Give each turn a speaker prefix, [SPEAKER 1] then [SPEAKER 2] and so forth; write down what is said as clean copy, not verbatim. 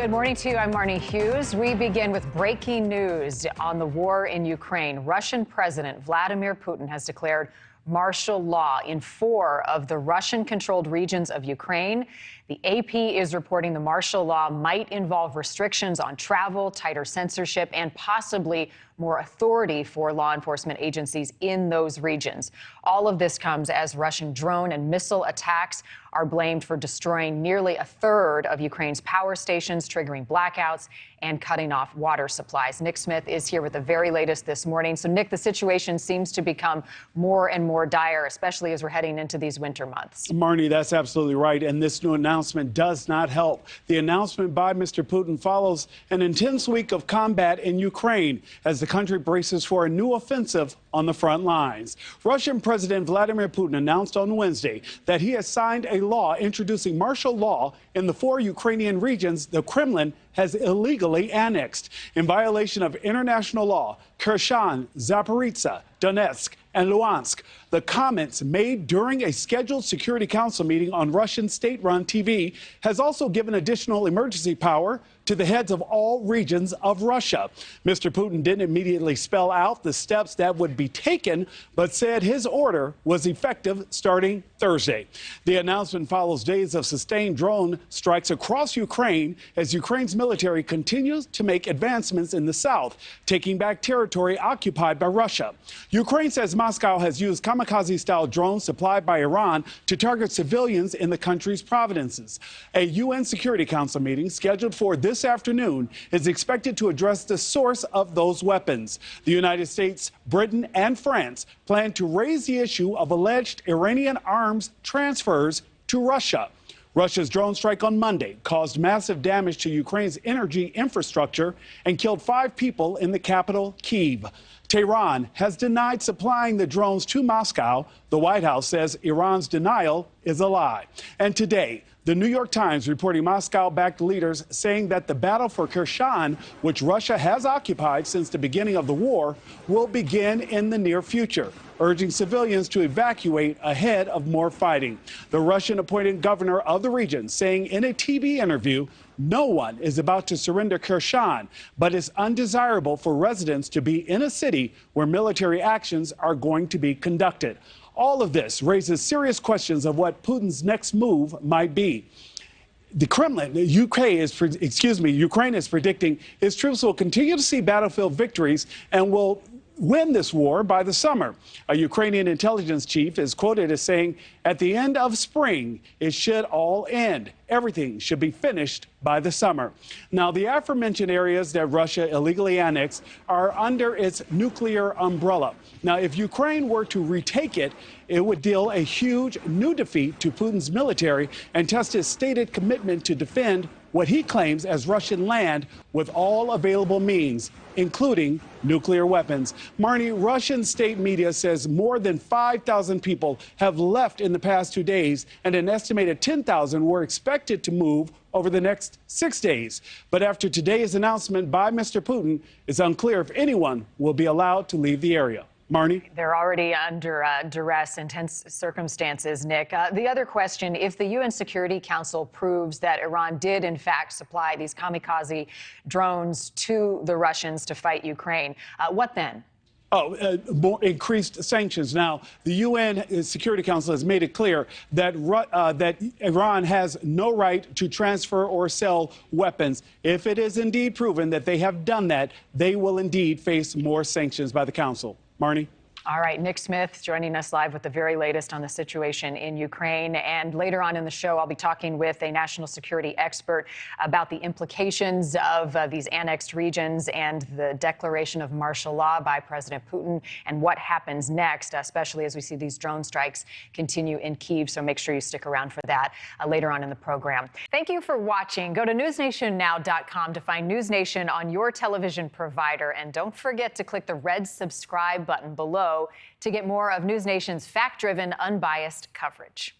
[SPEAKER 1] Good morning to you. I'm Marni Hughes. We begin with breaking news on the war in Ukraine. Russian President Vladimir Putin has declared martial law in 4 of the Russian-controlled regions of Ukraine. The AP is reporting the martial law might involve restrictions on travel, tighter censorship, and possibly more authority for law enforcement agencies in those regions. All of this comes as Russian drone and missile attacks are blamed for destroying nearly a third of Ukraine's power stations, triggering blackouts and cutting off water supplies. Nick Smith is here with the very latest this morning. So, Nick, the situation seems to become more and more dire, especially as we're heading into these winter months.
[SPEAKER 2] Marni, that's absolutely right. And this new announcement does not help. The announcement by Mr. Putin follows an intense week of combat in Ukraine as the country braces for a new offensive on the front lines. Russian President Vladimir Putin announced on Wednesday that he has signed a law introducing martial law in the 4 Ukrainian regions the Kremlin has illegally annexed. In violation of international law, Kherson, Zaporizhzhia, Donetsk, and Luhansk. The comments made during a scheduled Security Council meeting on Russian state-run TV has also given additional emergency power to the heads of all regions of Russia. Mr. Putin didn't immediately spell out the steps that would be taken, but said his order was effective starting Thursday. The announcement follows days of sustained drone strikes across Ukraine as Ukraine's military continues to make advancements in the south, taking back territory occupied by Russia. Ukraine says Moscow has used kamikaze-style drones supplied by Iran to target civilians in the country's provinces. A UN Security Council meeting scheduled for this afternoon is expected to address the source of those weapons. The United States, Britain, and France plan to raise the issue of alleged Iranian arms transfers to Russia. Russia's drone strike on Monday caused massive damage to Ukraine's energy infrastructure and killed 5 people in the capital, Kyiv. Tehran has denied supplying the drones to Moscow. The White House says Iran's denial is a lie. And today, the New York Times reporting Moscow-backed leaders saying that the battle for Kherson, which Russia has occupied since the beginning of the war, will begin in the near future, urging civilians to evacuate ahead of more fighting. The Russian-appointed governor of the region saying in a TV interview, no one is about to surrender Kherson, but it's undesirable for residents to be in a city where military actions are going to be conducted. All of this raises serious questions of what Putin's next move might be. The Kremlin, Ukraine is predicting its troops will continue to see battlefield victories and will win this war by the summer. A Ukrainian intelligence chief is quoted as saying, at the end of spring, it should all end. Everything should be finished by the summer. Now, the aforementioned areas that Russia illegally annexed are under its nuclear umbrella. Now, if Ukraine were to retake it, it would deal a huge new defeat to Putin's military and test his stated commitment to defend what he claims as Russian land with all available means, including nuclear weapons. Marni, Russian state media says more than 5,000 people have left in the past 2 days, and an estimated 10,000 were expected to move over the next 6 days. But after today's announcement by Mr. Putin, it's unclear if anyone will be allowed to leave the area. Marni?
[SPEAKER 1] They're already under duress, intense circumstances, Nick. The other question, if the UN Security Council proves that Iran did, in fact, supply these kamikaze drones to the Russians to fight Ukraine, what then?
[SPEAKER 2] More increased sanctions. Now, the UN Security Council has made it clear that that Iran has no right to transfer or sell weapons. If it is indeed proven that they have done that, they will indeed face more sanctions by the Council. Marni?
[SPEAKER 1] All right, Nick Smith joining us live with the very latest on the situation in Ukraine. And later on in the show, I'll be talking with a national security expert about the implications of these annexed regions and the declaration of martial law by President Putin and what happens next, especially as we see these drone strikes continue in Kyiv. So make sure you stick around for that later on in the program. Thank you for watching. Go to NewsNationNow.com to find NewsNation on your television provider. And don't forget to click the red subscribe button below to get more of NewsNation's fact-driven, unbiased coverage.